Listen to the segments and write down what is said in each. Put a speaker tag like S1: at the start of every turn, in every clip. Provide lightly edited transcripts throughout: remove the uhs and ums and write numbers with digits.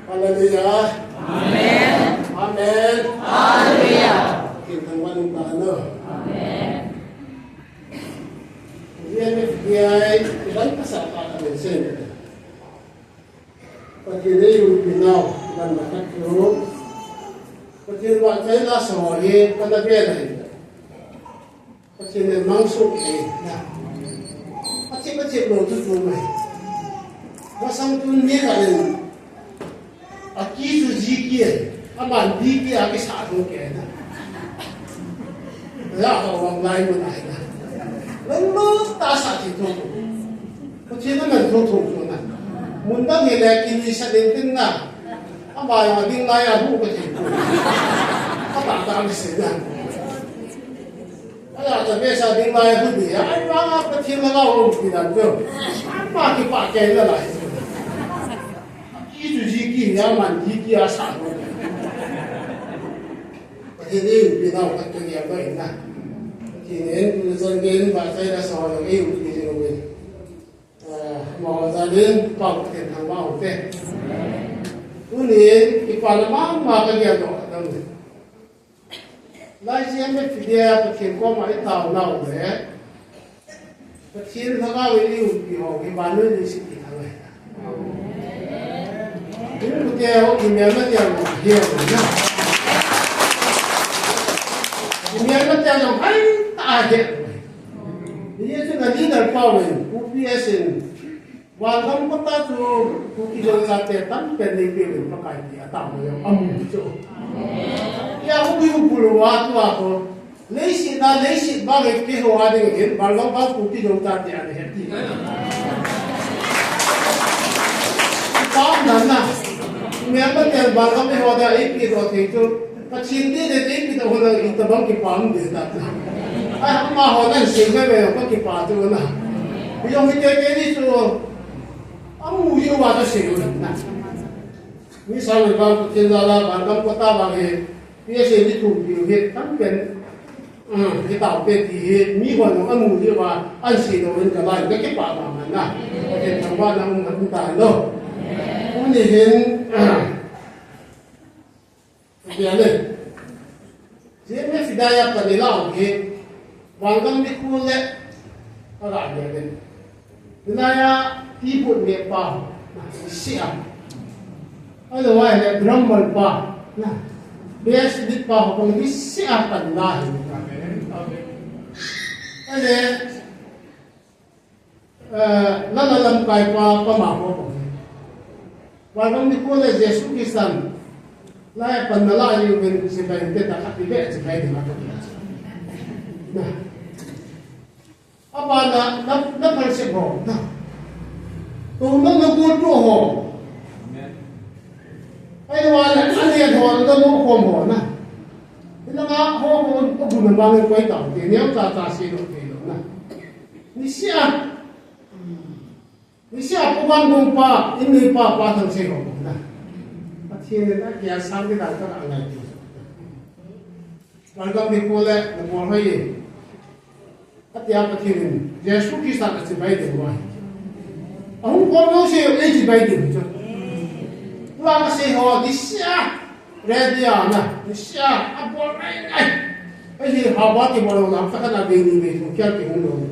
S1: Hallelujah.
S2: Amen.
S1: Amen.
S2: Hallelujah.
S1: Kinh thánh văn ta nữa.
S2: Amen.
S1: Riêng cái FBI đánh các sản phẩm ở bên trên. Và khi đấy dùng cái nào gần là các thứ. Và khi bạn thấy là sở hữu con đã biết này. Và khi này mang sụp này. Và khi có chuyện đồ thức vô này. Và xong tôi nghĩ là nên à kỹ thuật gì kia à bạn đi kia cái sản phẩm kia nè. Ra vào vòng lại một này nè. Lần lúc ta sản thì thô thủ. Có chứ nó mình thô thủ rồi nè. Muốn đăng hiện lại kinh lý sẽ đến tin nè. À bài mà tin lại à hữu có thể thủ. À bạn ta mới xử nè. À là bây giờ tin lại hữu bị. Anh bác có thiên là lao hữu bị làm chưa. Anh bác cái bạc kê là lại. Kỹ thuật gì kia nhà mình gì kia sản phẩm. Và thế này bị nào các doanh nghiệp vậy nè. Thì nên dân đến và đây là sò được yêu thì gì rồi mò ra đến còn tiền hàng bao thế cứ nên cái quan mà cái gì đó đâu lại xem cái video cái chuyện qua máy tàu nào đấy cái chuyện thằng nào yêu thì họ cái bán nơi đi xin thằng này những cái video thì mình mới hiểu hiểu nhá mình mới hiểu rằng anh ta hiểu ini tu kan leader power, UPSN. Walau kota tu bukti jauh sampai tan pendek pakai dia tahu yang tu. Ya aku puluh waktu aku. Leisi bagi pihak ada yang walau bang bukti jauh sampai ada hati. Tahu mana? Memang yang walau pihak ada itu itu. Kecil dia itu orang itu bang kipam dia tak. Ai mà họ đang sinh về có kịp bảo tôi là bây giờ mình chơi đi rồi ông mua yêu vào cho sinh rồi nè mi sao người con trên đó là bạn con có ta vào thì bây giờ đi thủ biểu hiệnทั้งเป็นcái tạoเป็นthì mi còn ông mua yêu vào anh sinh rồi cái này cái bảo mà nè cái thằng bạn ông không tài đâu ông nhìn hiện cái này diễn mấy phi đại cái này là cái Wanggang di kulit agak dia kan. Naya tibut dia pa, siap. Otherwise dia drummer pa. Nah, biasa di pa kalau di siap kan lah. Ada lalam kai pa pamaho. Wanggang di kulit Yesus Kristus. Laya panala yung sipai kita kapibet sipai di mata kita. Nah, apa na persip ho? Nah, tu nak tu ho. Ai wala alian ho tu mo kom ho nah. Ila nga ho tu bukan bangun kau tahu. Dia ta si lo nah. Ni siap pun pa ini pa thang si ho nah. Akhirnya nak dia sampai dah tak angai. Wanggang di kulit nak hai. At yang ketirin, Yesus Kristus kasi Biden wah. Ang kono siya si Biden. Wala kasi ho di siya ready na. Di siya apol ay. Ay haba ti mo lang sa kana bini mo kaya ti mo.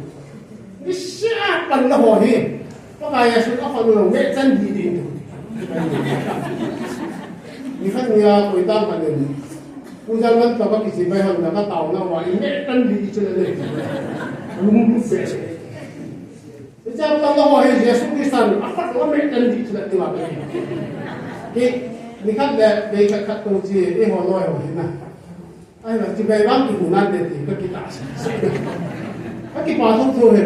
S1: Di siya panlaho he. Pagka Yesus ako no me tan di din. Ni kan niya ko itang kanin. Kung zaman kapag isipay hang nakataw na wali me tan di sila le. Lumbu fresh. Macam kalau orang Yesus Kristus, apa tu orang yang tidak terima kasih. Ni kan dia kat kunci, orang orang na. Ay, macam bayang tu guna dia tu kita asal. Kaki pasang tu he.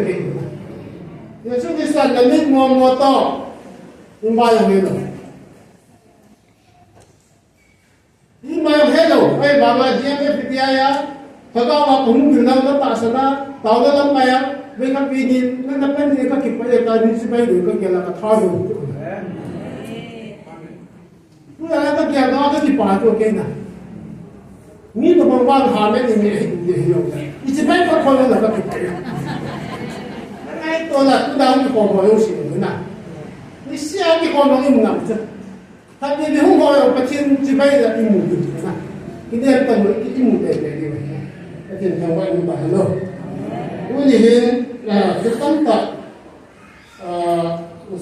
S1: Yesus Kristus nampak mau tahu, umbayang hello. Umbayang hello, ay bangga dia berpiaya. Pagkawa kung bilang na tasana, tao na lang kaya, may kapinin, nanapan din ka kipaya ka din si Bayo, ka kaya ka taro. Kung ala ka kaya ka kipato kaya na. Ni to bang bang hamen ni hiyo. Si Bayo ka kono na ka kipaya. Ay to na, tu daw ni ko mo yung sino na. Ni siya ki ko mo yung ngam. thằng đi không hỏi bắt thiên chỉ bay là đi mù được mà cái này tầm với cái mù để đi vậy bắt thiên theo quay như vậy luôn cái gì hiện là cái tâm tập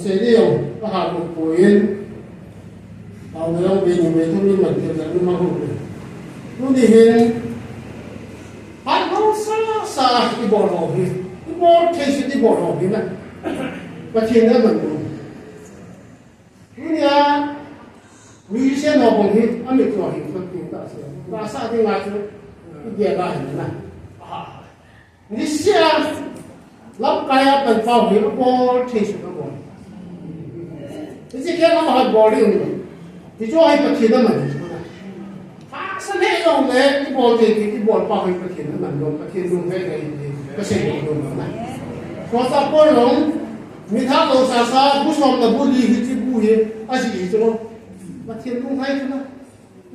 S1: sẽ điều có hạt một buổiเอาเรื่องเป็นเวทุนี้มันจะรู้มาหูเลยรู้ดีเห็นฮันเขาซาที่บอลหอบที่บอลเทสที่บอลหอบนะประเทศนั้นมันรู้เนี่ยวิเศษหอบงที่อเมริกาเห็นคนที่ตาเสียภาษาที่มาคือเดียร์ได้นะนี่เสียรับกายเป็นฟ้าหินบอลเทสก็บอลนี่จะแค่เราหัดบอลเลยที่ช่วยประเทศนั้นมันฟ้าเสน่ห์ลงเลยที่บอลเทที่บอลป้าให้ประเทศนั้นมันลงประเทศลงให้ในเกษตรลงนะพอสับปะรดมีท่าเราซาผู้ชมเราบุรีที่บุรีอาชีพเราประเทศลงให้นะ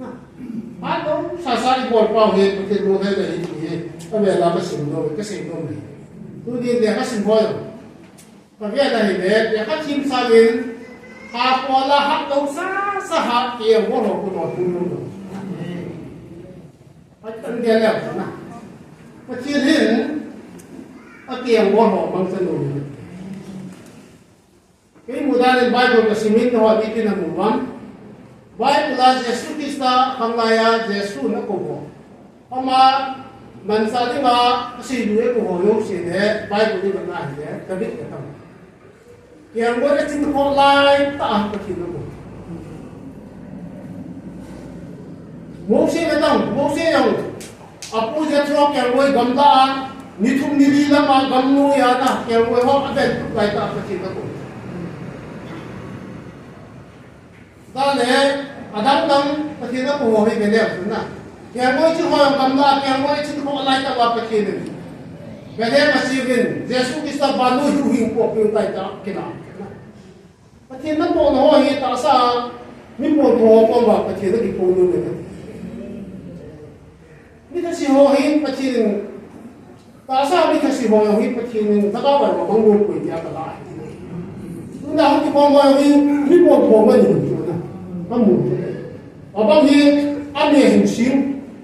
S1: นะบ้านเราซาที่บอลป้าให้ประเทศลงให้ในที่เอาเวลาไปสิ่งเราเกษตรลงเลยตัวเดียวเดี๋ยวก็สิ่งพอแล้วประเทศไหนเดี๋ยวก็ทีมซาเวนหาพอละหักเราสหเกี่ยวว่าเราคุณนอนคุณรู้มันเป็นเดียวแล้วนะมาเชื่อถึงเกี่ยวว่าเราบางสนุนที่มุดาในไบเบิลกับสิมิตหัวที่เป็นมุวันไบเบิลเยซูคริสต์ทำลายเยซูนักบุญเพราะมามันสาธิตว่าสิ่งที่เราหัวยุ่งสิ่งนี้ไบเบิลที่มันอ่านเนี่ยกระดิ่งกระทั่งเกี่ยวกับสิ่งที่เขาไล่ตามไปที่นั่นโมเสสไม่ต้องโมเสสยังอาปูจะชอบเกี่ยวกับกำลังนิทุมนิลีละมากำนูยานะเกี่ยวกับห้องอะไรไล่ตามไปที่นั่นตอนนี้อาดัมตั้งไปที่นั่นผมไม่เป็นแล้วนะเกี่ยวกับที่ห้องกำลังเกี่ยวกับที่ห้องไล่ตามไปที่นั่นเป็นแล้วมาสิ่งนี้เยซูคริสต์บรรลุอยู่หิ้งพวกอยู่ใต้ตากินน้ำไปที่นั่นผมโอ้ยตาสามีหมดหัวผมว่าไปที่นั่นที่ผมรู้เลยนี่ถ้าสิหัวหินไปที่นั่นตาสาไม่ถ้าสิหัวหินไปที่นั่นถ้าเราไปว่าบางคนไปที่นั่นก็ได้นู่นน่ะที่ผมว่าหินมีหมดหัวมันอยู่นะมันหมุนเอาบางทีอันนี้เห็นสิ่ง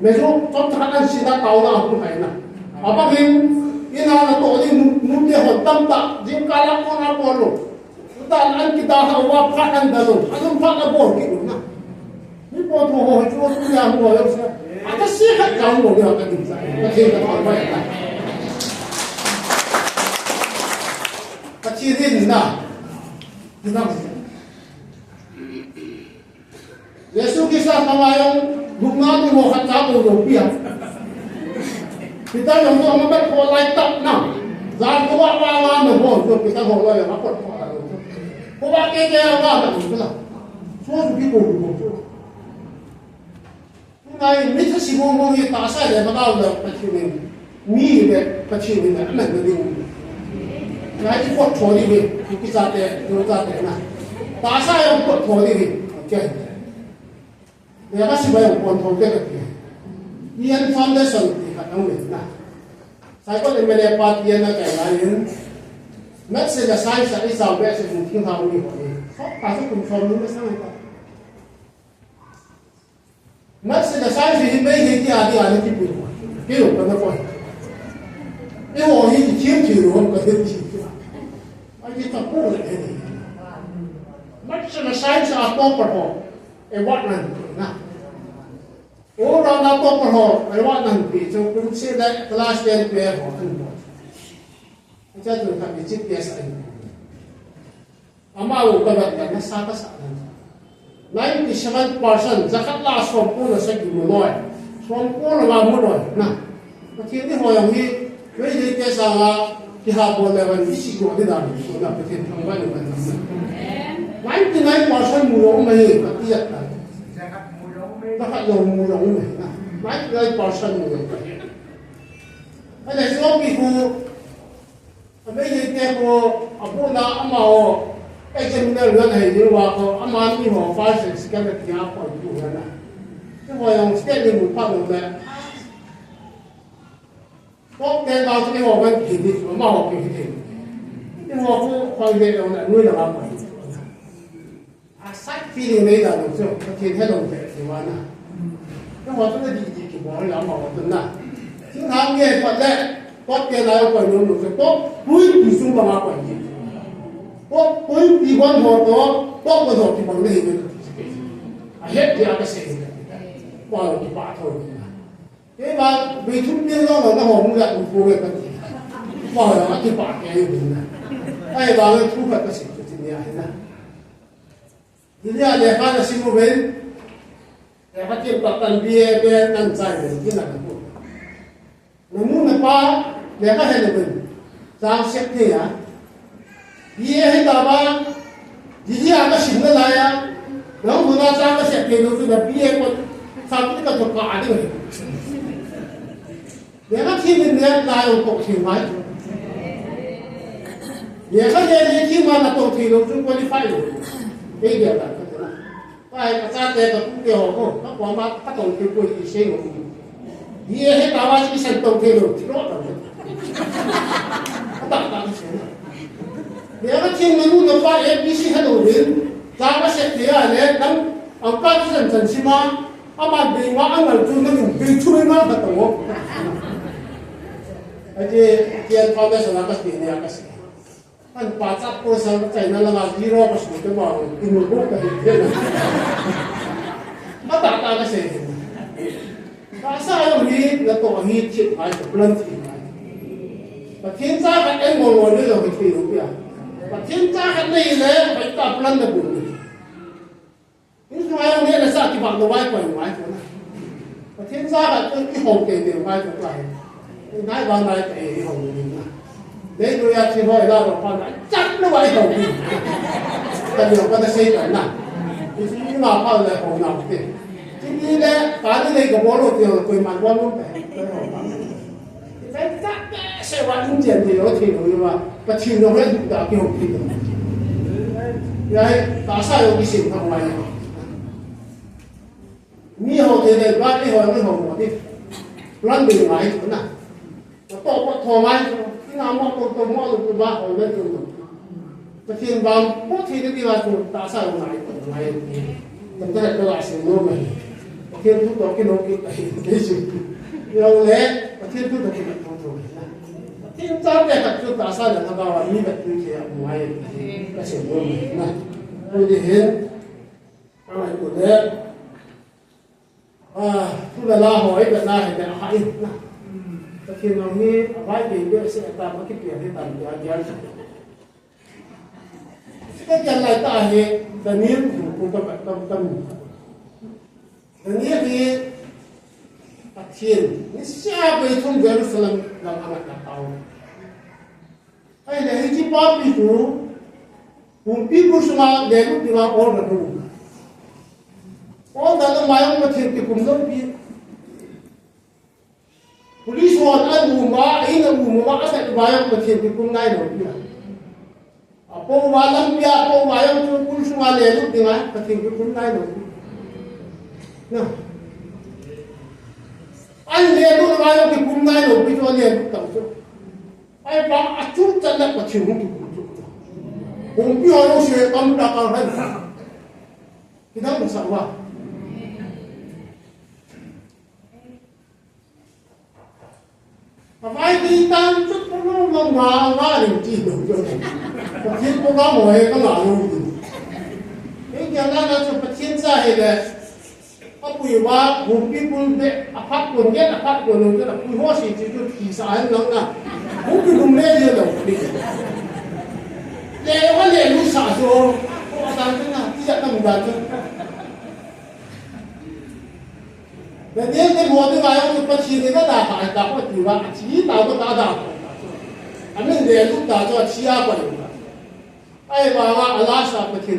S1: ไม่รู้จนทางนั้นสิ่งนั้นเก่าหน้าคุณไปนะเอาบางทีนี่น่าจะตัวนี้นุ่มเดียวตั้มตาจิ้มกาลักคนละบอลลูแต่อันที่ตาเขาว่าพักกันเดินอันนั้นพักกันบอลกี่ลูกนะนี่บอลหัวจุดที่ยามหัวยังเสียอาจจะเสียขัดจังหวะเดียวกันดีใจประเทศจะทำไว้ได้ประเทศที่นี่นะที่นั่นเยซูคริสต์ทำไมยังลุกน้ำตัวขัดจังตัวเปียกที่ตาอย่างตัวมันเป็นคนไล่ตับนะจานตัวว่าเหมือนหัวตัวที่ตาหัวเลยมาปวดหัวเพราะว่าแกว่าแบบนี้ก็แล้วช่วยพี่กูดูช่วยไงไม่ใช่สิบโมงที่ตาใส่เลยมาเอาเลยปัจจุบันมีเลยปัจจุบันนั้นไม่ได้ไงที่ปวดหัวนี่พี่พิจารณาดูจารณานะตาใส่ยังปวดหัวนี่โอเคเดี๋ยวก็สิบวันปวดหัวเกิดขึ้นยันฟังได้สนที่ขัดน้องเด็กนะใส่ก็เลยไม่ได้ปาฏิยันนะแก่ไรยันแม้แต่จะใส่ใส่สาวแบบสิ่งที่ทำนี่คนนี้เขาภาษาคุณชมนี่ไม่ใช่ไหมครับแม้แต่จะใส่สิ่งไม่เห็นที่อะไรที่เป็นหัวที่หลุดกันนะคนไอ้หัวที่เชื่อถือหัวก็เห็นที่ไอ้ที่ตะปูเลยนี่แม้แต่จะใส่จะเอาตัวประกอบไอ้วัดนั่นนะโอ้เราเอาตัวประกอบไอ้วัดนั่นปีจะคุณเชื่อได้คลาสเรียนเปียหัวขึ้นหมดจะถูกทำให้จิตเสียสัยอามาอุปถัมภ์กันนะสักสักนั้น97% จะขัดลาสมบูรณ์สักกี่มื้อน้อยสมบูรณ์ละมื้อน้อยนะประเทศที่หัวอย่างนี้ไม่ได้แค่สั่งที่หาบอลเลยวันที่สิ่งที่ได้ส่วนนั้นประเทศทั้งวันมันทำ99% มูลไม่ปฏิยัติกันจะขัดลงมูลไม่นะ99% มูลไอ้ในช่วงปีกูไม่ได้แค่กูอาบุญอามาไอ้เจ้าหน้าเรื่องไหนเรื่องว่าเขาอามามีหัวฟ้าเสียสกัดที่อาปล่อยอยู่นั่นนะที่หัวยังสเตนมุดพัดลงเลยพวกเด็กเราที่หัวมันผิดที่มาหัวผิดที่หัวกูคอยเดียวเนี่ยนุ่ยระบาย sách phi điều này là đúng rồi thiên hay đồng thể thì mà na nhưng mà chúng ta gì chỉ bỏ làm mà chúng ta chúng ta nghe Phật lệ có cái này có nhiều đúng rồi có cuối thì xung quanh mà gì có cuối thì quan họ đó có cái gì bằng này nữa hết thì cái gì qua cái bà thôi thế mà vì chúng tiêu đó là nó hồn lại một phù hợp cái gì qua là cái bà cái gì nữa ai bảo cái thu hoạch cái gì thì này na thì ra để phát là sinh viên để phát triển các tân bia bia tân trái để cái nào cũng nó muốn là ba để phát hiện được sao xếp thế à bia hay là ba gì cái sinh nó lại à nó muốn là sao cái xếp thế nó là bia còn sao cái thuộc cả đấy để phát triển được lại một cuộc chiến máy để phát triển khi mà là cuộc chiến nó chúng qualify rồi cái điều là cái cái cha thế là cũng điều hồ nó có mà các tổng cái quỹ sinh của mình gì hết tao ba chỉ sản tổng thế rồi thì đó là các bạn nếu mà trên mình muốn ba ABC hết rồi đến ra cái sẽ thế à đấy đâm ông các dân dân xí mà ông bạn bị mà ông làm chủ nó dùng bị chui mà thật tổ cái tiền phong cái số là cái tiền này cái anh bắt chắc cô sang cái này là zero cái số cái bao nhiêu một bộ cái gì đó mà đặt ra cái gì tại sao ông đi là tổ hi chuyện phải plan thì và thiên gia cái em ngồi đây rồi phải hiểu kìa và thiên gia cái này là phải tập plan được buồn nhưng mà ông này là sao thì bằng đồ vai quần ngoài chỗ này và thiên gia là cái hồn tiền tiền vai chỗ này nãy vào này cái hồn tiền đấy tôi chỉ hỏi là nó còn chắc nó vậy không tại vì có thể xây cái này thì nhưng mà phải là hồn nào thì chính là cái này có bố rồi thì màn quan luôn phải chắc sẽ vào những chuyện thì nó thì rồi mà cái chuyện nó hết đã kêu thì đấy tại sao cái sự không này mi hồ thì này ba cái hồ một đi lăn đường ngoài chỗ nào nó to to mai nào mà tôi mua được ba hồi lên rồi mà thiên vàng bố thì đi vào tụi ta sao này chúng ta lại lại sử dụng này thiên thu đó cái nông cái cái gì rồi lẽ thiên thu đó cái nông rồi thiên giáo để các chúng ta sao là nó vào như vậy như thế ngoài cái sử dụng này tôi thì hiện cái này của đấy chúng ta la hỏi Việt Nam thì hãy khi nào nghe vài cái sẽ ta có cái chuyện thì tạm giá cái chuyện này ta hệ ta niệm cũng tâm tâm nghĩa thì phát triển cái xa về trong Jerusalem là anak tao hay là cái gì bao bị tu cũng bị bớt mà để lúc đi vào all the room all the mai ông mà thiệt thì cũng không biết police one anh mù mà anh là mù mà sẽ vào cái thiệt thì cũng ngay rồi biết Apo walang biya apo wayang tungkol sa mga lelot, di ba? Patingin ko tayo. No. Ang lelot na wayang kipum tayo, bito lelot tayo. Ay bang atun tanak patingin ko. Kung piyo siya kami nakahan. Kita bersama. Phải đi tan chút nó mà đừng chi được cho này. Phát triển có mỗi cái là luôn. Cái nhà nó cho phát triển ra thì là có quỷ hóa vùng people để phát quần nhất là phát quần luôn, tức là quỷ hóa gì chỉ cho thị xã hơn lắm nè. Cũng cứ đúng lẽ như là đi. Lẽ quá lẽ lúc xả rồi, có đang thế nào, tí giận tầm đàn chứ. Để đến cái mùa thứ hai ông phát triển nó đã phải đã có quỷ hóa, chỉ tạo có đã đạt. Anh nên để lúc đã cho chia quỷ. Ai bảo là Allah sa phát triển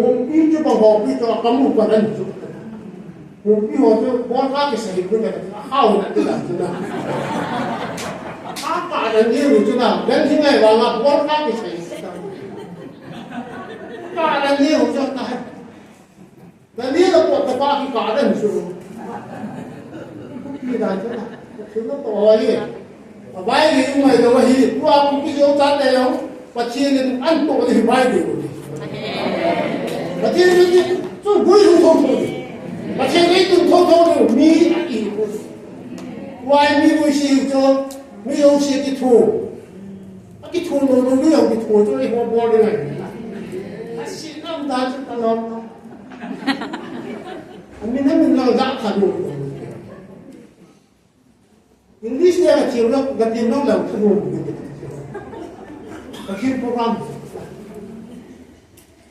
S1: không biết cho bằng họ biết cho cấm một phần ăn chút không biết họ cho bọn khác cái gì cũng vậy hao là cái làm thế nào cả là nhiều chỗ nào đến thế này vào là bọn khác cái gì cả là nhiều cho ta là nhiều là bọn ta ba cái cả là nhiều cái là thế nào thứ nó to ấy và vài người ngoài đó thì qua cũng cái dấu chân này không và chia lên ăn tổ thì vài điều นี่จู่บุยทุ่งประเทศนี้ตุ้งทุ่งมีอีกวายมีบุยสิวจ้มีโอเสียที่ถูกที่ถูกเราเรื่องที่ถูกจะไอ้หัวบอลยังไงสิ่งนั้นได้จะตลอดอันนี้นั่นมันเราจะขัดอยู่อังกฤษเนี่ยเที่ยวแล้วกันที่น้องเราขนมอยู่ก็คือโปรแกรม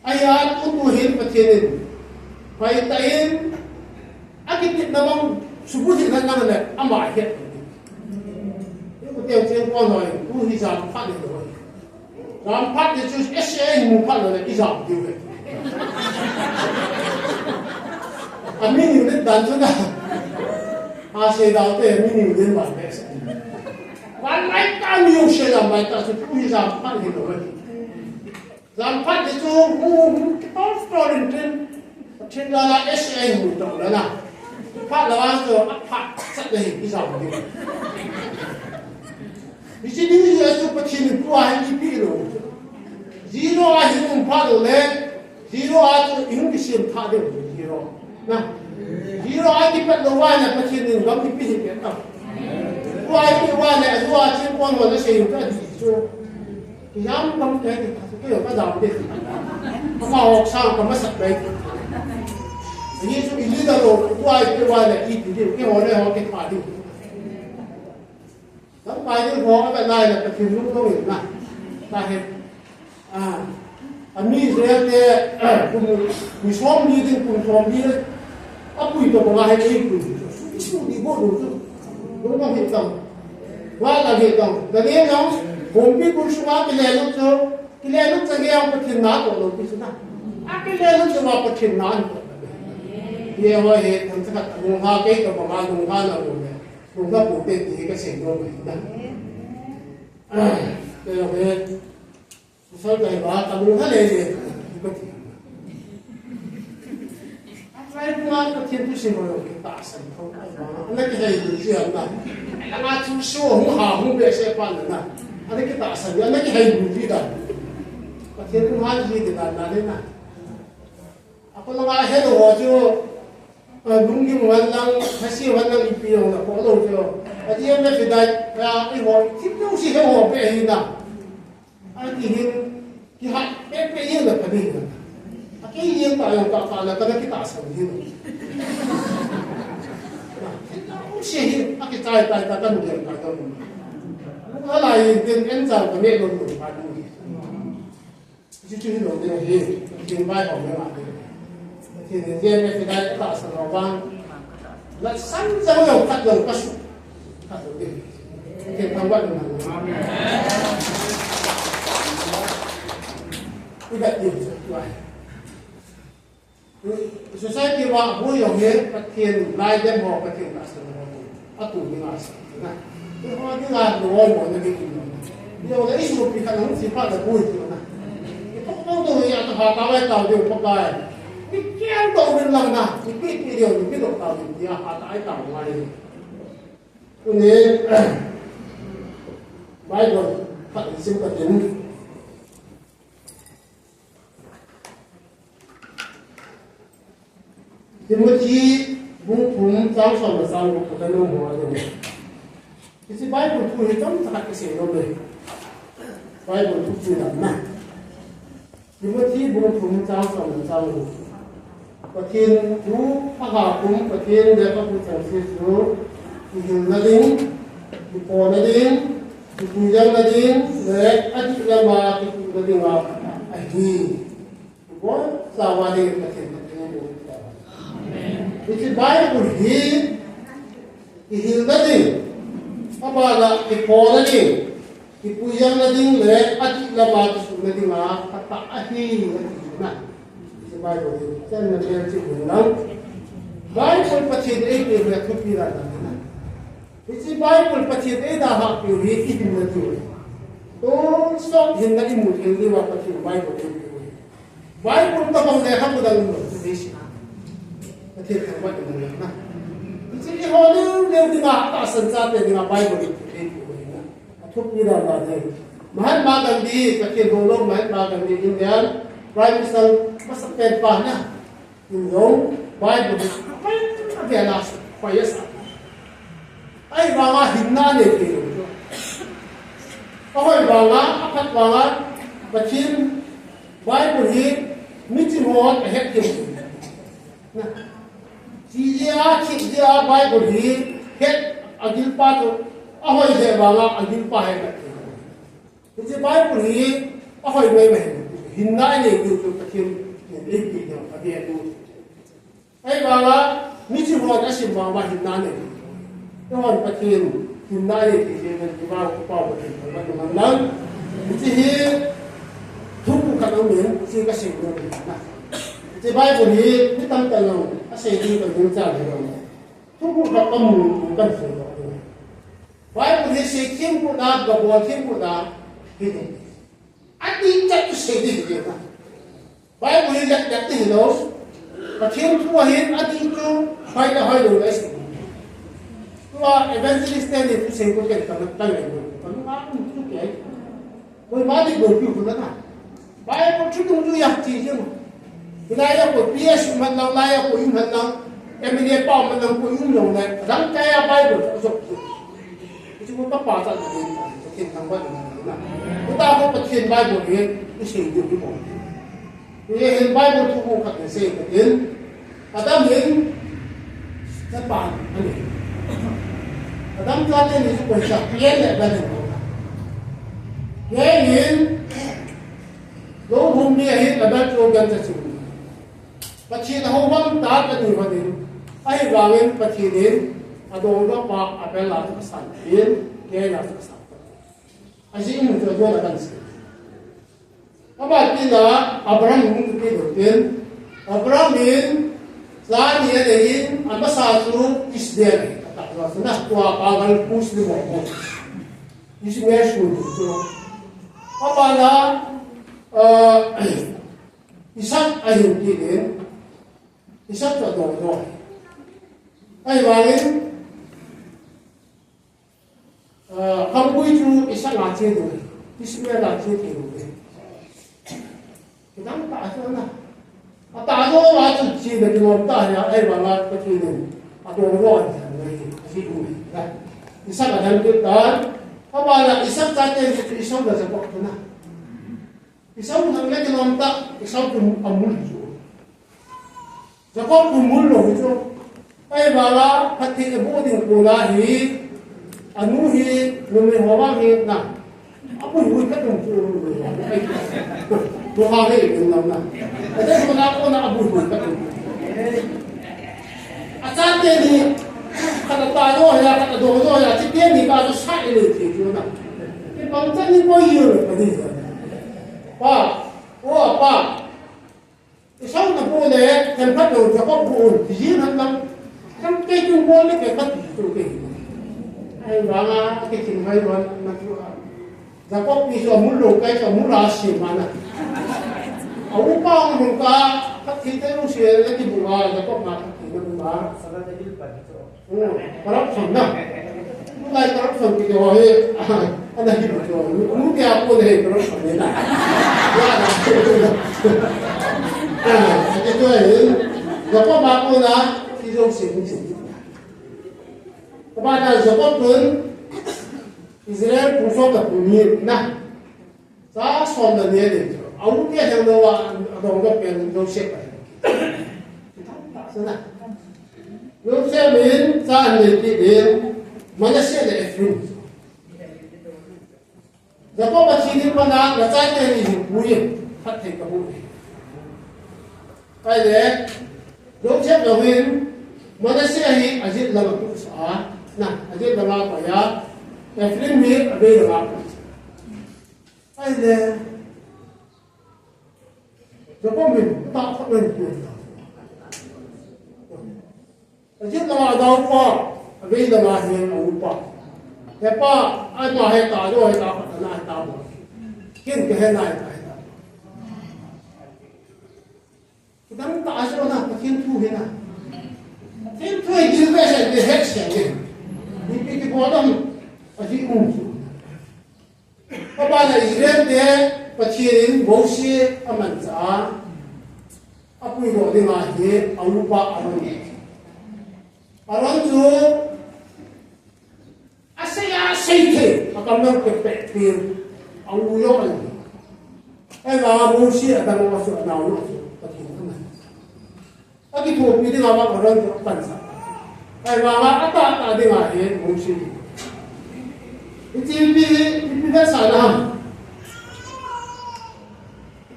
S1: ไอ้ยาตุ้งเห็นประเทศนี้ไปแต่เองอากิติน้องสุภาษิตนั่นนั่นแหละอ่ะมาเห็นนี่ก็เที่ยวเที่ยวก่อนหน่อยดูที่จามพัดเลยจามพัดเนี่ยจุดเอสเอ็นมุพัดเลยอีจามดิวเลยอันนี้อยู่ในดันจุดนะอาเซียดาวเตะมีอยู่ในวันเบสวันไหนก็มีอยู่เสียดายแต่สุดที่จามพัดเลยจามพัดเนี่ยจุดมูต้นตอรินเทนเช่นเราเอสเอ็นมุตรงนั้นนะพัดแล้วว่าจะพัดสักเลยอีจามดิวดิฉันนี่จะสุภาษิตกูให้กี่ปีแล้วzero อาหิมพัดเลย zero อาจุดอิงดิฉันพัดเดียว zero นะ zero อาที่เป็นตัวว่าเนี่ยภาษาหนึ่งก็มีปีเดียวกันว่าที่ว่าเนี่ยว่าที่คนวันละเสียงก็ดีจ้ะย้ำคำแค่ที่ก็อยู่ก็ดาวเด็กเพราะว่าออกสร้างก็ไม่สักเลยนี่สุดอีลีดาโลว่าที่ว่าเนี่ยอีกเดียวแค่หัวเลยหัวแค่ขาดิทั้งไปที่หัวก็เป็นไรเนี่ยประชุมลูกต้องเห็นนะแต่เห็นอันนี้เรื่องเนี่ยคุณมีซ้อมดีถึงคุณซ้อมดีเลยก็คุยตัวกับอะไรนี่คุยช่วงนี้ก็ดูจุดดูต้องเห็นต้องว่าเราเห็นต้องแต่เนี่ยน้องผมพี่คุณชัวร์กิเลสลูกเจ้ากิเลสลูกจะเกี่ยวกับทิ้งน้ำตัวลูกพี่สุดนะกิเลสลูกจะมากับทิ้งน้ำตัวเดี๋ยวว่าเห็นทั้งสักลุงข้าเก่งกับประมาณลุงข้าเราดูเนี่ยลุงข้าปลูกเต็มที่ก็เสียงโดนไปนะเดี๋ยวเห็นส่วนใหญ่ว่าตำรวจทะเลเนี่ยก็ที่อะไรพวกนั้นก็ที่ผู้สิ่งเราคิดต่างสันเขาอะไรก็ให้ดูเสียงนะแล้วมาชูโซ่หัวหาหัวเบี้ยเสียปันนะอะไรก็ต่างสันอะไรก็ให้ดูที่นั่นก็ที่ผู้หาที่ที่นั่นนั่นนะako lang ay hello jo bungi walang kasi walang ipiyong na polo jo at yung na fiday kaya iho tipong si ho pe hina ay tihin kiha pe yun na kanina aki yun tayo kakala kada kita sa yun siya aki tayo tatanong yan tatanong wala yun din enza kami doon pa doon Jadi itu dia jumpai orang lain. Jadi dia mesti tak serawang. Laksana jauh kat dalam kasus. Kasus dia. Kita tambah dengan. Tidak dia sesuai. Society wang hu yang ni pakian lain dia mau pakian tak serawang. Aku ni mas. Nah, kalau dia lah dua orang ni kita. Dia orang isu pikan sifat dah hui tu. Không tôi nhà họ tao ấy tàu điều không đời, cái kéo tàu bên lần nào, cái điều những cái độ tàu thì họ tái tàu ngoài, cái này bây giờ phát sinh phát triển, thì một chi vùng thùng giáo sổ là sao một cái nông hóa rồi, cái gì bây giờ tôi hết trong tất cái gì đâu rồi, bây giờ tôi chưa làm nào. Những cái buông thùng trao sòng trao và thiên chú phát hạ cũng và thiên để các vị thần sư chú thì hình là đính thì phò là đính thì cùi dân là đính để ách là mà thì cùi là đính vào ảnh thì có sao hòa đi là thiên là đính thì cái bài của thì hình là đính các bà là thì phò là đính thì cùi dân là đính để ách là mà thì cùi là đính vào tak ahi na sebagai dan yang cipulang Bible pacit itu dia kepikiran na isi Bible pacit itu dah hak puri itu betul to stop hinda imut hindi wa pacit Bible itu Bible tabang dia kamu dalam Indonesia pacit kamu dalam na isi holy dia tidak tak sensate dengan Bible itu na kepikiran na Mahatma Gandhi, Kakir Golong, Mahatma Gandhi, Indian, Prime Minister, masa penpahnya, in dong Bible dia la khoya sa ai ba nga hinna ne ti lo ai ba nga apat ba nga bachin Bible hi miti mo a het ki na ji ya chi ya Bible hi het agil pa to ahoi de ba nga agil pa hai ka ji Bible hi ahoi mai mai hinna ne ki to bachin ne ki no ade tu ai ba nga miti mo na sim ba ma hinna ne Tuhan pakin hindari di sini juga upah pakin teman-teman itu hi tubuh kanamin si kasih dulu nah itu baik pun hi kita tahu asal itu kan cara dulu tubuh kanamu bukan sesuatu baik pun hi sekian pun dah berbuat sekian pun dah ini adi jatuh sedih dia baik pun hi jatuh hilang pakin tua hi adi itu baik dah hai dulu esok Tua evangelist ni tu sengkut kan tak lagi. Kalau aku tu kaya, kau mati berpiu pun tak. Baik kau cuci tu yang cici tu. Ilaya kau bias menang, ilaya kau menang, emilia pau menang kau yang nak. Orang kaya baik tu esok. Itu kau tak pasal tu. Kita tambah tu. Kita kau percaya baik tu ni, tu sengkut tu pun. Ini baik tu kau kat sengkut. Ada yang sepan ni. Adam kata ni tu macam kian le balik. Kian dua bumi ni ada program tersebut. Pasti dah orang tak ada ni. Ai bangun pasti ni ada orang pak apa lah kesan. Kian lah kesan. Asyik ni tu jual akan sih. Apa kita Abraham mungkin betul. Abraham ni selain dia ni apa satu istilah. Nah, tua pagal pus di bawah. Isi mesku tu. Apa lah? Isak ayun kini, isak tu dong. Ay bangin, kamu itu isak ngaji tu. Isi mer ngaji tu. Kita tak ada lah. Tak ada ngaji sih dari mana ya? Ay bangga kecilin. Atau orang isang adam kita, apa nak isang saja itu isang dah sebab tu na. Isang tu hanya kita minta isang tu amul itu. Sebab amul loh itu. Ay bala hati ibu di pula hi, anu hi, lumih hawa hi na. Apa ibu kat tu? Tuhan hi itu nama. Ada sebenarnya orang abu ibu kat tu. Asal ni. Kata tahu ya, kata doa ya, setiap ni kalau saya ini tu na, kita bangsa ni boleh ni. Pak, pak, isang na boleh tempat tu jago boleh, jadi hendak kan kita boleh kita tu ke. Ay bangga kita tinggal mana tu, jago pisau mulu, kaya mula sih mana. Aku pang muka, kita tu sih lagi buka, jago macam kita buka. Corruption na. Mulai corruption kita wahai ada hidup tu. Mungkin aku dah corruption ni lah. Itu ni. Japa aku na hidung sini. Kepada Japa pun Israel pusat dunia na. Saya soal ni ni. Aku dia yang doa orang yang doa siapa. Tak senang. Yosef bin Sa'ad bin Malaysia le Efrim. Japa bacini pana ngacai ni buye hati kabur. Kaya Yosef bin Malaysia hi ajit lama kusa. Nah, ajit lama kaya Efrim ni abe lama. Kaya Japa bin tak pernah. Ajit nama ada apa? Abis nama yang apa? Apa? Ada hai tahu, hai tahu, ada tahu. Kini kehena ada. Kita minta asal na, kini tu hena. Kini tu ini biasa di headset ni. Ini kita buatkan ajit umum. Apa na Israel dia pacirin bosi amanca. Apa quy độ đi mà hết ông ba aron chu asaya seite akamang kepek pin ông uyo anh là mua xe đang mua số nào nữa tapi kan aki thu pi đi ngama aron chu pan sa ai ngama ata đi mà hết mua xe itu pi dah salah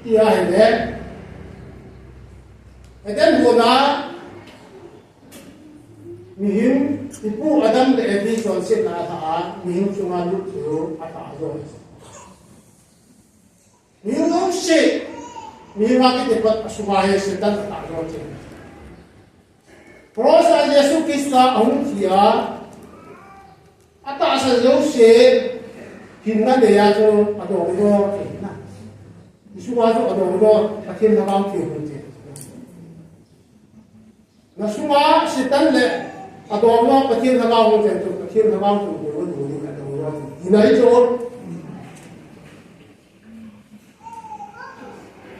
S1: dia ini dan guna mihim ibu Adam le Evi sonset na ata mihim cuma lucu ata azo mihim lo se mihim aki tepat asumahe setan ata azo prosa Yesus Kristus ahun kia ata asal lo se hinna le ya jo adoro hinna Yesus azo adoro akhir nama kia Nasuma setan le adorno patir hagaw mo tento patir hagaw mo dulu adorno hinay jo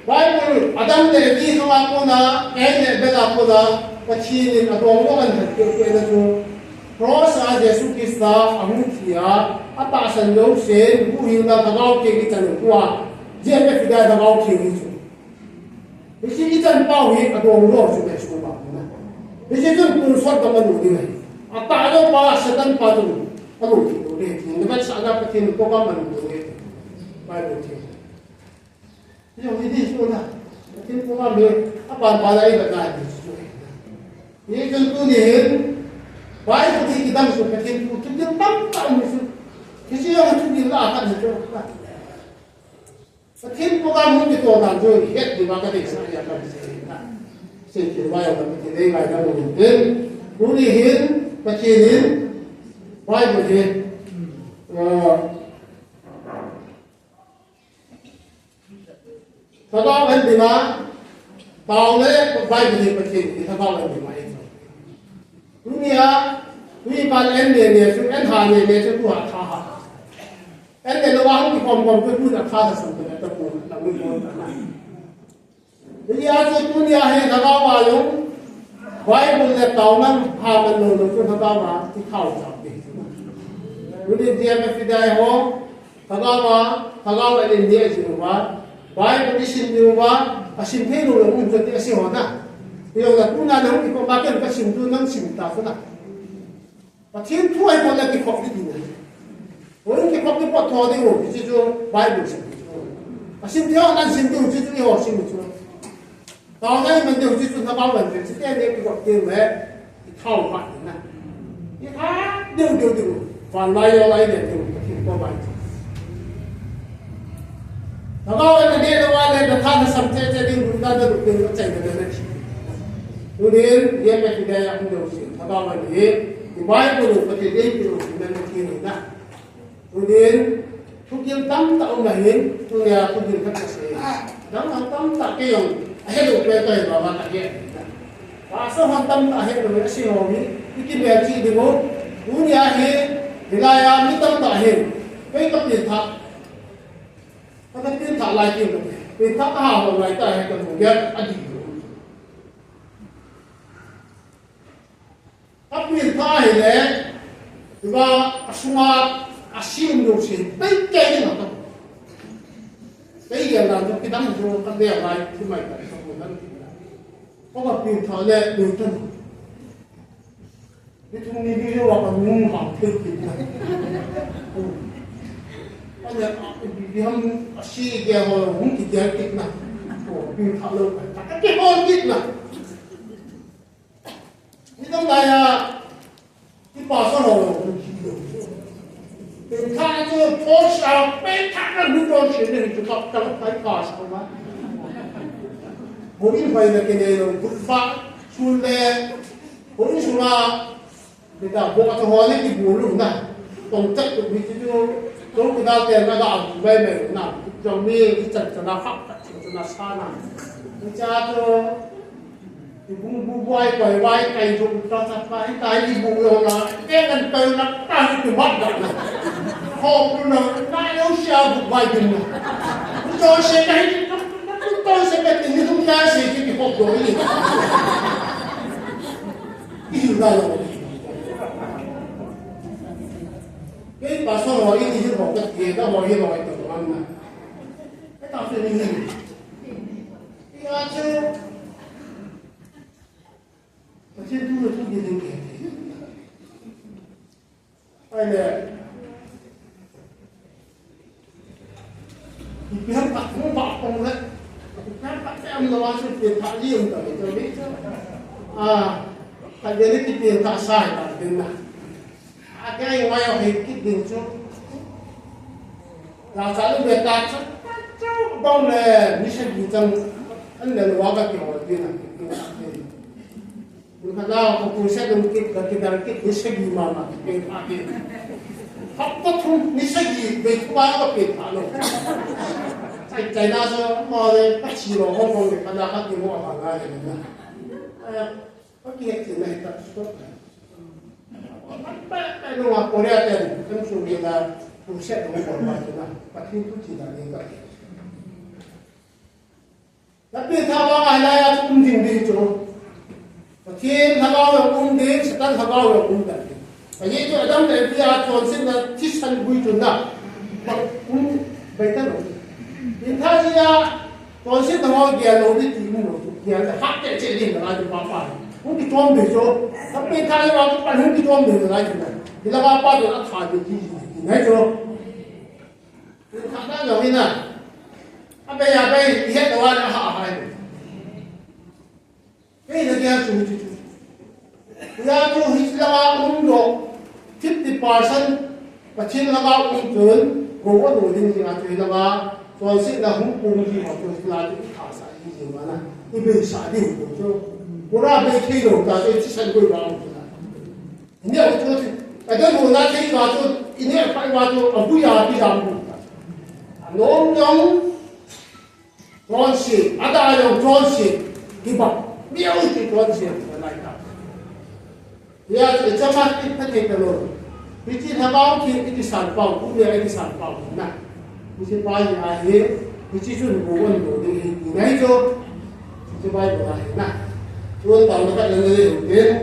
S1: Bible Adam le di hawa ko na ene bela ko na patir adorno an hakke na jo cross a Yesu Krista amu kia ata san lo se buhi na hagaw ke gitan kwa je me fida hagaw ke gi jo isi gitan pawi adorno jo me so ba Jadi tu unsur dalam dunia ini. Apa ada para setan padu, padu dunia ini. Lepas ada petin koma manu dunia, baik dunia. Yang ini semua, petin koma me apa balai berada di situ. Ini contoh ni, baik petin kita masuk petin itu dia tampak masuk. Kisi yang itu dia akan masuk. Petin koma mungkin tu orang tu hiat di mana dia saya akan masuk. Sehingga yang kami tidak ada mungkin, kulihin, kecilin, baik mungkin, kalau anda lima, tahun le baik mungkin kecil, kalau anda lima itu. Dunia, dunia pada anda ni, anda hanya ni sebuah tahap. Anda luar ni kom tu pun tahap sampai terpun, tak mungkin. Jadi aja dunia he nagawa yung Bible le tauman haman lo tu nagawa ti khau jap ni. Jadi dia me fidai ho nagawa ni dia jiwa Bible ni sin jiwa asin pe lo lo un jati asi ho na. Yo la tuna na ko ba ken ka sim tu nang sim ta fa na. Pa thiên thu ai ko la ki khok ni ni. Wo ki khok ni po tho de wo ji jo Bible sim. Asin theo nan sim tu ji ju ho sim tu. Tao này mình đều chỉ chúng ta bao lần thì chỉ cái này cái tiền mẹ thì thâu mạnh nè, cái khác đều phản lại này đều thì có vậy. Tao bao lần này đâu ai này được tham gia chơi chơi đi chúng ta được tiền chạy được đấy. Tôi đến giờ mình đây không được gì, tao bao lần này thì bài của mình có thể đi từ mình này kia nè. Tôi đến thu kiếm tắm tạo này tôi nhà tôi kiếm các cái đó là tắm tạo cái dùng Akhir tu kita bawa tak dia. Pasal hantam akhir tu mesti hobi. Ikin berci demo. Dunia akhir, wilayah mitam tak akhir. Kau tak tinta. Kau tak tinta lagi tu. Tinta tahu orang itu akhir kemudian adik. Tapi tinta akhir, juga semua asim dosi. Baik kaya ni nak. Cái gì là chúng ta mình dùng các đèn này thì mày phải không có năng có một tiền thọ lệ đường chân cái chúng đi đi hoặc là ngung hỏng thêm tiền này bây giờ đi hâm xì kèo hoặc là húng thì kèo kịch này tiền thọ lệ phải các cái hôn kịch này như trong này cái bỏ số hồ Thì ta cho phố sao bé thác ra lúc đó chuyện này chúng ta chẳng phải có sao mà Hối phải là cái này là bút phá xuân lệ Hối xuân là người ta bộ cho hóa lên cái bùa lúc này tổng chất của mình chứ lúc người ta tiền ra đạo về mẹ lúc nào trong mi cái trận cho nó khóc cho nó xa nào người cha cho thì cũng bu quay cày dùng cho thật phải cái gì bù rồi là cái gần từ nó tăng từ mắt rồi hộp nó cái nó sao bu quay từ cho xe cái tôi sẽ cái tình chúng ta sẽ cái khóc rồi cái gì ra rồi cái bà số rồi đi chứ học cái gì đó rồi rồi tụi anh mà cái tao phải đi cái anh chứ ở trên tu là tu gì đến kể ai nè thì biết bạn không bạc không đấy các bạn em là sự tiền thả riêng tại cho biết chứ tại vì cái tiền thả sai là tiền nào cái anh ngoài ở cái tiền chứ là sao lúc việc ta chứ bao này như thế gì trong anh là hóa cái kiểu tiền này nhưng mà nào cũng sẽ được cái đàn cái như thế gì mà cái thả tiền học tất không như thế gì về qua cái tiền thả luôn chạy ra cho mà bắt chỉ rồi không còn được ra các tiền mua hàng ngày này nữa có cái chuyện này thật tốt cái nó mà có ra tiền trong số tiền là cũng sẽ không còn bao nhiêu năm và khi tôi chỉ là những cái đặc biệt thao bao ngày nay cũng dừng đi chỗ và khi thao bao là cũng đến sẽ tăng thao bao là cũng đạt và như chỗ đó này bây giờ chọn xin là thiết sản quy chuẩn nào mà cũng vậy đó rồi hiện tại bây giờ chọn xin thao bao kia nó đi tìm nó kia là phát triển chế định là chúng ta không bị trốn được chỗ đặc biệt thay vào các bạn không bị trốn được là cái này thì là ba được ăn phải được gì này chỗ thằng đó rồi như này bây giờ hết đồ ăn đã họ hay cái này kia chú bây giờ chú hít là uống độ 50% và trên là uống lớn gồm có đồ đinh gì là chú là toàn sẽ là không uống gì hoặc chú là chú thả xả gì mà này thì bị xả đi của chú cô ra bị khi đồ ta sẽ sân quay vào nếu chú ở đây cô ra khi vào chú nếu phải vào chú ở bây giờ đi làm nông nhung tròn xịt, ở đây là tròn xịt, thì bảo miêu thì tròn xịt là lại cả. Thì ở trong mắt cái phát hiện rồi, thì chỉ thằng bao thì cái sản phẩm cũng là cái sản phẩm này, thì chỉ bao nhiêu ai hết, thì chỉ chuẩn bị quân đồ thì ngay cho, chỉ bao nhiêu ai này, luôn tàu nó phải là người đầu tiên,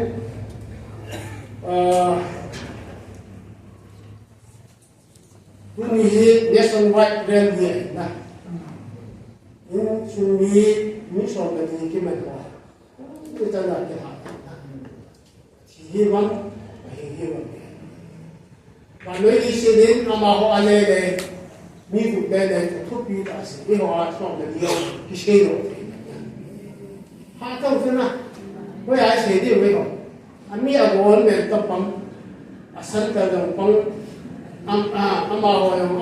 S1: cũng như nationwide brand gì này. Nhưng chúng mi so với những cái mình có cái chân là cái hạt chỉ hy vọng và nếu đi xe đến mà họ ăn đây mi cũng đây này thuốc bị đã xử lý họ xong là nhiều cái xe rồi họ không thế nào với ai xe đi với họ anh mi ở bốn này tập bấm sân cái đồng bấm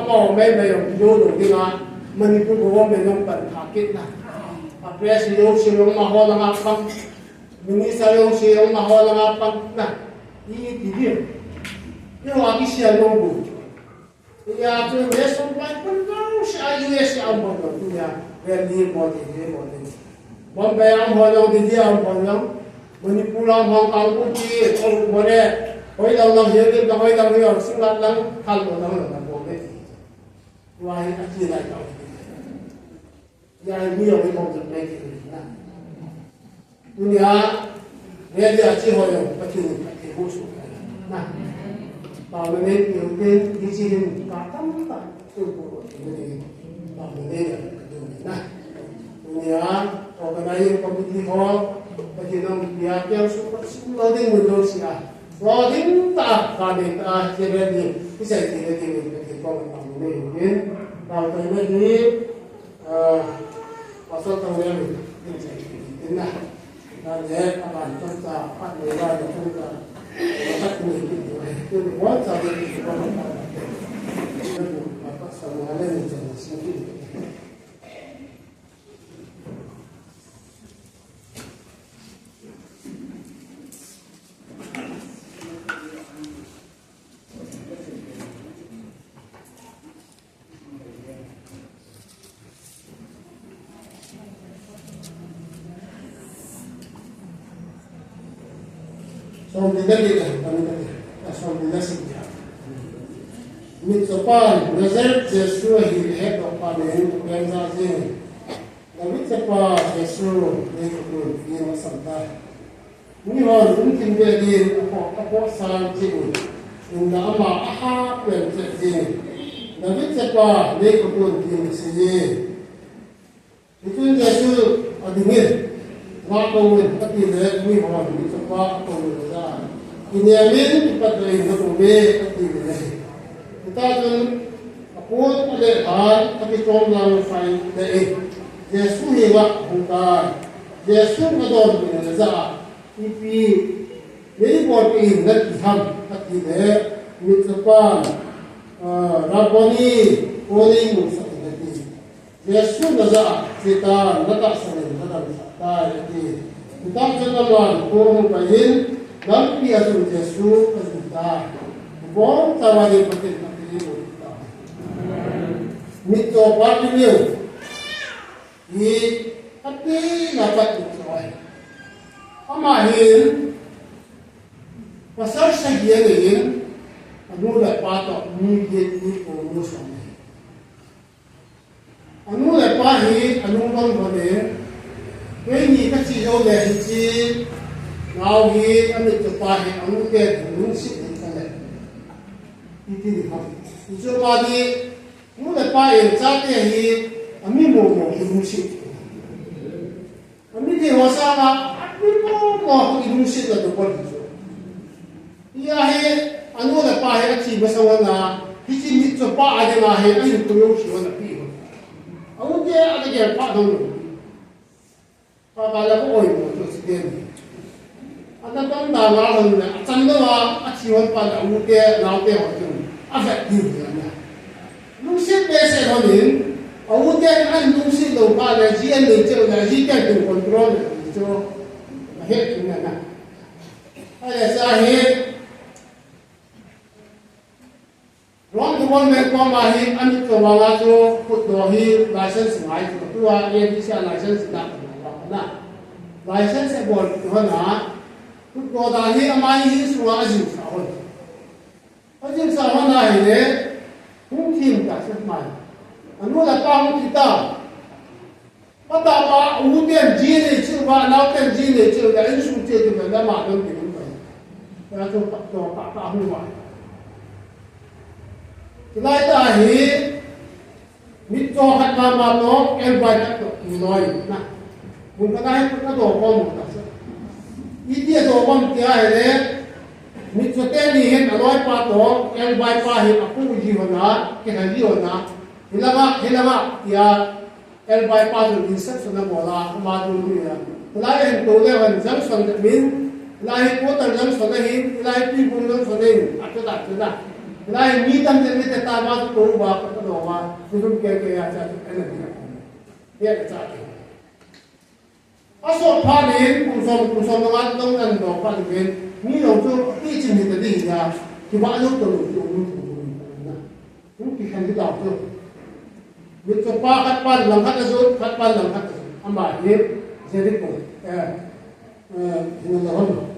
S1: họ mấy mấy vô đủ đi mà mình cũng có mình không cần thả kết này, press yêu siêu mà họ làm apa, mình sẽ yêu siêu mà họ làm apa, này, đi điểm, cái họ cái siêu long bù, bây giờ tôi về xong lại cũng đâu sẽ US ông bọn nó bây giờ về đi bọn đi, bọn bé ông họ đâu đi ông bọn nó, mình đi làm Hong Kong cũng đi, ông bọn này, hồi đầu làm gì đi, hồi đầu đi sinh hoạt lắm, khăn bọn nó là bọn đấy, ngoài cái gì lại đâu. Giờ nhiều cái công việc này thì là dunia bây giờ chỉ hỏi là cái hỗ trợ này bảo mình nên điều kiện đi chỉ đến cả tâm cả tôi của mình bảo mình nên là điều này dunia ở cái này công ty họ cái gì nó bị kéo xuống lo đến một đôi xia lo đến ta cả đến ta chỉ đến đi cái gì thì mình có mình bảo mình nên bảo cái này và sau đó mình đến này là để các bạn chúng ta phát huy ra được chúng ta phát huy cái điều này tôi muốn cho cái gì đó là các sản phẩm lên mình sẽ sinh From the David, from the messenger. Mit Sopan, Nazareth, Joshua, he had of Parliament, Kansas, David sapa Yesu ni ku ni masanta ni ho lung tin be di ko san ji inda ama aha pen ji David sapa ni ku ni si itu Yesu adingin wa ko ni tapi le ni ho ni sapa ko ni da ini amin patri no be tapi le kita jun apun ale har tapi tom lang fai le Yesu hewa hungkar Yesu ngador bin za ipi nei bot in dat ham ati le mitsapan raboni oli musati Yesu naza kita nata sanin nata ta ati kita janaman ko pahin dam pi asu Yesu azita bon tawali patin patin kita mitto patilio ni tapi dapat dikawal. Amahin pasal sahaja ni, anu dapat tak mungkin ni urus kami. Anu dapat ni anu bang boleh, ini kecil jauh dari kecil, ngau ni anu dapat ni anu ke anu sih ni. Itu dia. Itu bagi anu dapat yang cakap ni. Ami mo ilusit. Ami di wasana, ami mo ilusit na dupol dito. Iyahe, ano na pahe at siba sa wana, hisimit sa pa aja nahe, ay tuyo siya na piyo. Ang kaya ada kaya pa doon. Pakala ko oy mo, ito si Demi. At ang dalaman na, at saan nawa, at siwan pa na umuke, naute ako ito. Afet din niya. Nung siya bese ko din, Awu dia kan nungsi lo pa la jian ni jiu la ji kan tu control jo het ni na ala sa het ron tu bon men ko ma hi an tu wa la jo put do hi license ngai tu tu a ye di sia license na na license bol tu na put do da hi amai hi su wa ji sa ho ajin sa ho na hi le hung kim ka sa mai anu la pang kita pada pa uden jine chuba nauten jine chuba in su che tu da ma don ni ba ya to pa hu wa lai ta hi mit to hat ma no el ba ta to noi na mun ka dai ka do ko mu ta sa i dia do bom tia hele mit to te ni hen aloi pa to el ba pa hi apu ji hona ke na ji hona hilama ya el bypass insert suna bola ma du ni ya lai to le wan jam sang de min lai ko tar jam sang de hin lai pi bun jam sang de ata lai mi tam de te ta ma to ba ko do ma su ke ya cha ene ni ya cha ke aso pa ni ku som ma tong an do pa ni ni lo to ti chin ni de ni ya ki ba lo to lu na ku ki kan di da to Itu pakat pan langkat azut, kat pan langkat azut. Amba ini jadi pun, ini lahon.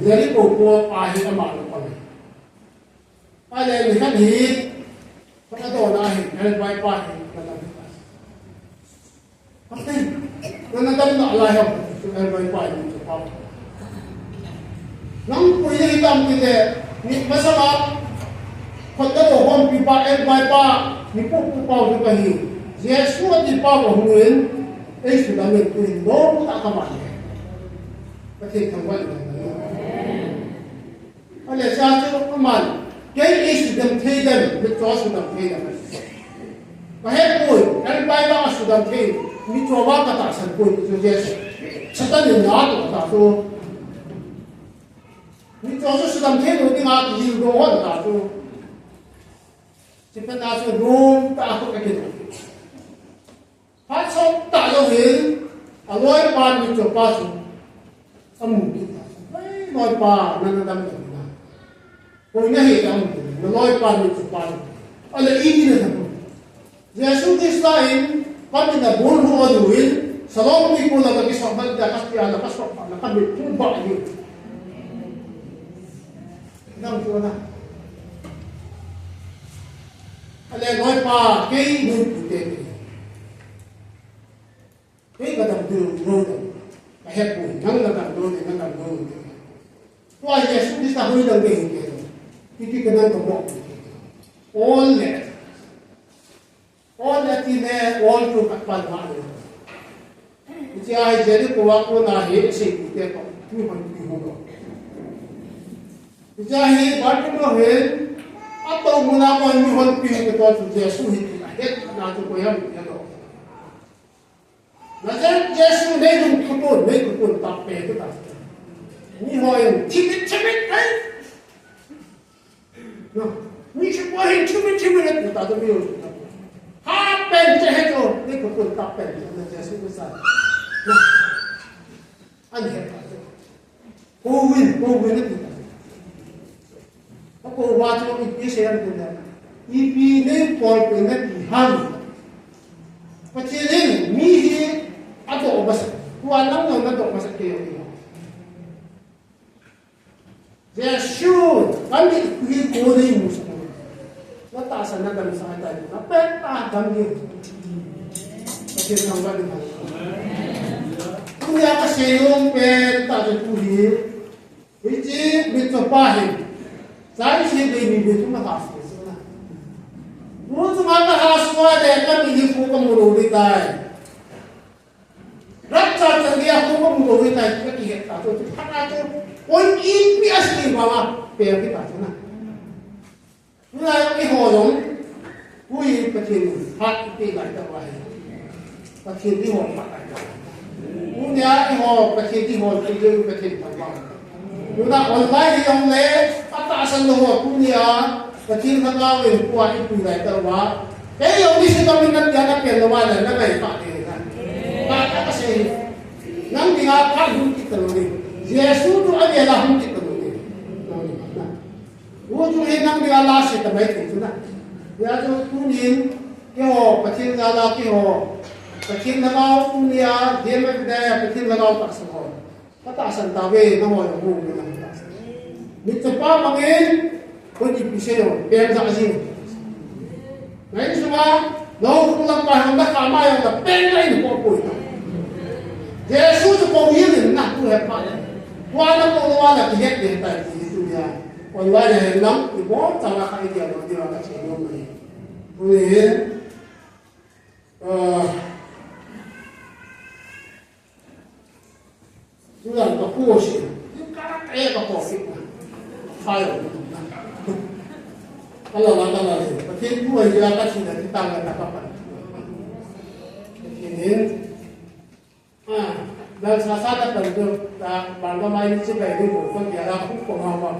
S1: Jadi pun ahi amba lahon. Ada ni kan hi, pada tu ahi, ada baik ahi, ada baik. Pasti, mana tahu nak lahir, ada baik ahi itu apa? Nang punya hitam kita, ni masalah.คนก็บอกว่าปีป้าเอ็นไปป้ามีพวกผู้เป่าที่ไปหิวเสียส่วนที่ป้าบอกเงินไอ้สุดท้ายเงินตัวโน้ตตะกมันประเทศทั้งวันเลยอะไรชาติก็มันแค่ไอ้สุดท้ายเทเดินไม่จอสุดท้ายเทเดินมาให้ปุ้ยเอ็นไปป้าสุดท้ายเทมีจัวว่ากระต่ายสันปุ้ยตัวเจสชัตตันอยู่หน้าตัวตาตัวมีจัวสุดท้ายเทตัวที่มาที่อยู่โดนตาตัวKita nak room tak aku kena. Pasal tak lohin, aloi pan ni coba su, amu kita. Hei, aloi pan, nana dam kita. Kau ini hei kamu, aloi pan ni coba su. Ada ini nih kamu. Yesus Kristus kami nak boleh aduin, salam ni pun lagi sampai di atas tiada pas apa, nak kami cuba ini. Kita macam mana? ale noi pa ke nu te ke ka dam du ro da ka he pu nang la ka do nang ka do wa Yesu Christ ta hui dang ke ke ka nang ka mo all that in there all to ka pa ma do ji ai je ko wa ko na he se ku te ko tu han pi ho ko ji ai ba ko he atau muna ko ni hon pi ke to tu Yesu hi het na tu ko yam ya do na Yesu ne du ko ta pe tu ta ni ho yin timit ai no ni shi ko hin timit ta do mi yo ha pen che he to ni ko ta pe na Yesu ko sa na an he ta ko win ni ako wacho i-share ko na ipinin por pinatihan pachilin mihi ato basa kuanang nang nato basa kayo Yesu kami kuhi mo sa mga natasan na kami sa kanya na peta kami pachil nang bali mo kung yaka siyong peta sa kuhi iti mitopahin Sai si baby betu mahas na. Muro tumata haswa de kami di ko kamululi tay. Ratsa tangiya ko kamululi tay kaki ta to panato on in pi asli baba pe kita na. Mula yung iholong kuy patin hat ti lai ta wai. Patin di ho patay. Muna iho patin di ho ti patin ta wai. Muna online yung le pataasan lo punya kecil nakawin kuat itu dah terwa. Yang bisa kami nanti anak yang lawan dan naik tak dengan. Tak kasih. Nang tinggal pun kita lori. Yesus tu ada lah kita lori. Ujung nang tinggal las kita baik itu na. Ya tu punin kyo kecil jala kyo kecil nakau punya dia macam kecil nakau tak semua. Pataasan tawe nawa yang mungkin. Nito pa mangin kung ipisayo pero sa kasi ngayon semua law ko lang pa handa kama yung na penlay ko po ito Jesus ko yun na ko pa wala ko wala kihet din tayo dito niya wala na lang ibo tama ka idea mo di ba kasi yung may kuya sudah ka po siya yung karakter ka po Fire. Kalau lah, tapi dua jelakat sudah kita nggak apa-apa. Ini, dan sasaran tentu bangga main juga itu bukan dia aku pengawal.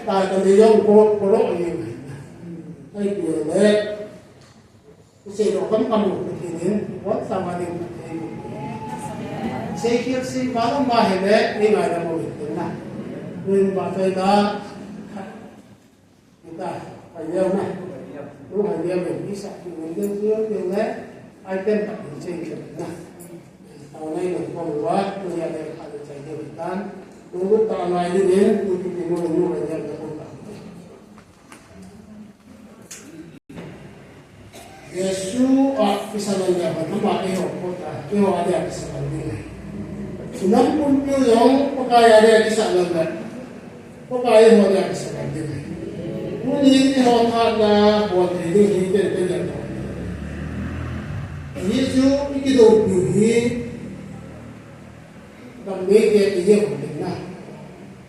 S1: Tak terlihat kolok ini. Ini dia Sedokan kamu begini, buat sama dengan ini. Sekir si malam bahaya ini nggak ada mau itu nah. Nên bà thầy ta người ta phải đeo này lúc phải đeo mình đi sạch mình đeo dưới đeo lẽ ai tên tập hình trên kiểu này tàu này mình còn quá tôi nhà đây phải chạy đeo bị tan tôi lúc tàu này đi đến tôi thì mua là nhận được không tàu Yesu kisalannya bagaimana kota ada kisalannya Sunam pun yung pagkaya ada kisalannya Pagkaya mo niya sa kanila. Ngunit ihotag na buwan hindi pinagpinag ko. Yesu ikidobuhi ng medya iya ko din na.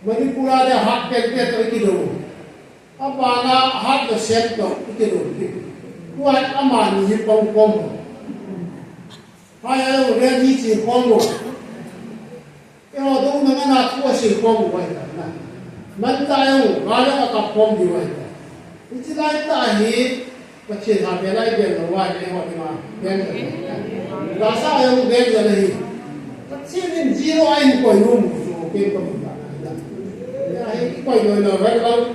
S1: Manipula niya hak pagpet o ikidobu. Apa na hak na siyento ikidobuhi. Kuhat aman yung pangkomo. Kaya yung rin si komo. Pero doon naman ako si komo ba ito na. Man tayo ngala ka pom di wai iti lai ta hi pachi ha be lai be lo wa ne ho di ma ben la sa yo be de lai pachi nin zero ai ko yu mu so ke ko mu ta ya hi ko yo lo ba lo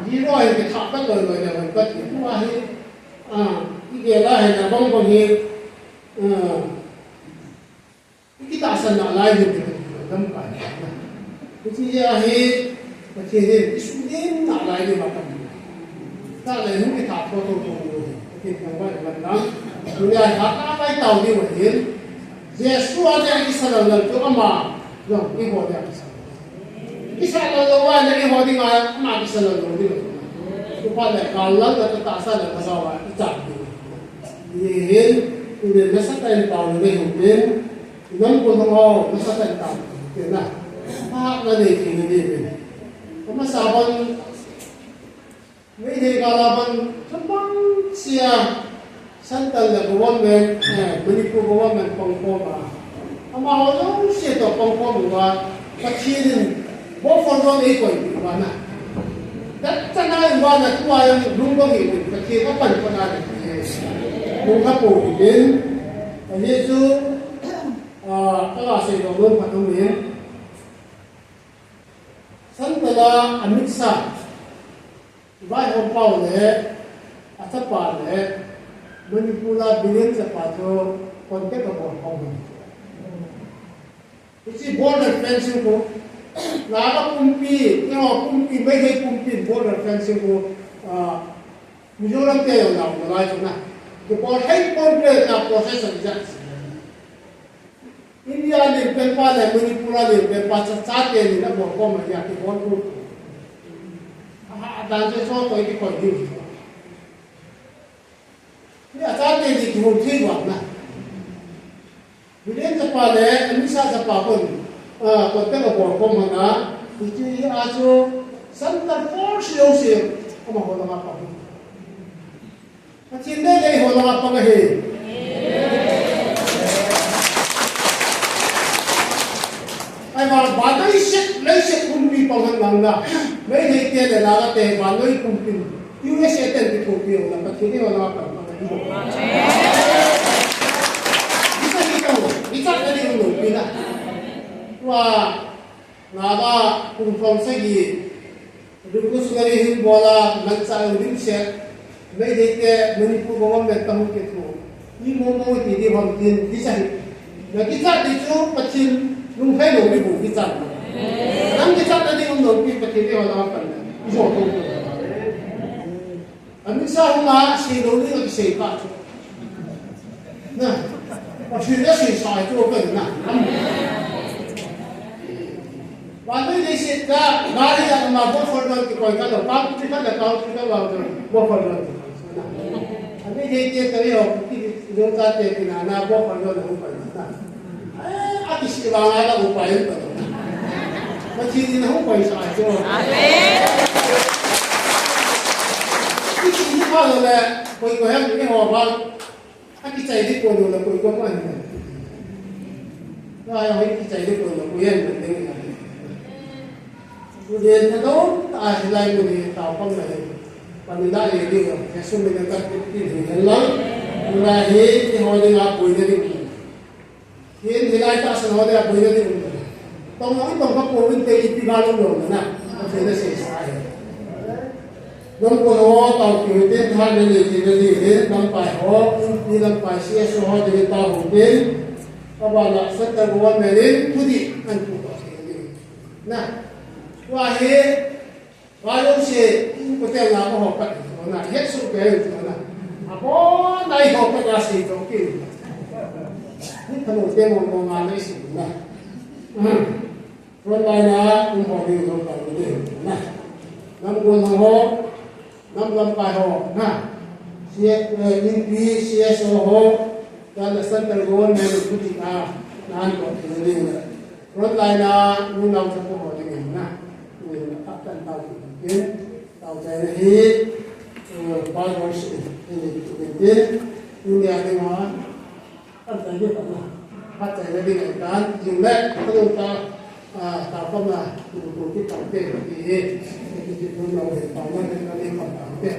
S1: zero ai ke tha pa lo lo ne ba ti ku wa hi ike la hai na bong bong hi iki ta san na lai de dam ka iti ya hi Macam ini, isunin nak lagi macam ni. ta lại những cái tháp có tổ tụ thì không phải là lắm người tháp cái tàu đi một hiến Yesus ada yang kisah lalu tu ama, yang ini ada kisah lalu ada yang ini ama kisah lalu tu. Tu pada kalau kita tak sadar masalah itu. Ini udah masalah yang tahu ni mungkin, namun kalau masalah yang tahu, kena apa lagi ini. Masalah ini kalau sembang siang Santal la government, Manipur government pangkoma. Ama holo siya to pangkoma ba pachinin bo fordo ni ko ba na. Tatana ba na tuwa yung lungkong ito pachin apan pa na. Nung hapo din, Yesu kasi doon patuloy. Santala amitsa. Iba yung pao le at sa pa le Manipula bilin sa pato kontek ako ako. Isi border fencing ko nakapumpi, kumpi may hay kumpi border fencing ko Mizoram tayo na wala ito na. Kapag hay complete na process ang dyan. India din penpala Manipula din penpasa sa atin na mo ko magyaki ko ko. Danse so to iti konti. Ini asalnya di Turki warna. Bila sepale, misal sepapun, konten apa mana, itu aso santar force yosi, apa holang apa? Cinta dari holang apa ke? Ay mal badai set kumpi pangan langga, may hikya de laga te badai kumpi. US eten di kumpi holang, pagkini holang apa? Bisa dari ulu bila, wah naga kumpulan segi, dukus dari bola mansal dimset, mereka Manipur government tahu itu, ini mau jadi bantin bisa, nah kita itu pecil lumpai lobi bu kita, nam kita tadi lobi pecil dia orang apa, itu apa? Amisa huma si lobi lagi si kat, nah. Pagsudah si saya tu kan na. Waktu ni kita gari yang mabuk formal kita kalau tak kita dah tahu kita waktu formal. Tapi dia tadi kita dah tahu kita na formal dah upaya. Atis kita ada upaya tu. Macam ni nak upaya saya tu. Amen. Ini kalau le, kau yang ni orang kita cari pun orang kau kau mana? Nah, yang kita cari pun orang kau yang penting. Kemudian itu akhirnya ini tahu pun Pamila ini Yesus mengajar kita hilang, mulai dihadir apa ini? Ini hilang tak sengaja apa ini? Tolong kau pun teri tiga lom na, apa ini selesai. Nông quân họ tàu kiểu tên hai bên thì đến năm bài họ đi năm bài xe số họ thì tàu hùng đến các bạn là rất là quan về đến thu thị anh cũng có thể nè qua hết qua lúc xe có thể là có học cận nó là hết số cái rồi nó là có đây học cái là gì trong kia những thằng đầu tiên một ngàn lấy gì nè rồi đây là cũng học điều trong đầu đấy nè năm quân họ năm năm bài họ ha in pi CSO họ dan center government itu kita nan ko ini rồi lại là nu nào cho họ thì na mình tập tan tàu kiến tàu chạy đi bao nhiêu sự ini itu ini ada mana ăn tại đây là phát chạy đi ngày tan dùng đấy chúng ta tạo công là một cái tổng thể thì nu nào để tạo ra cái này còn tổng thể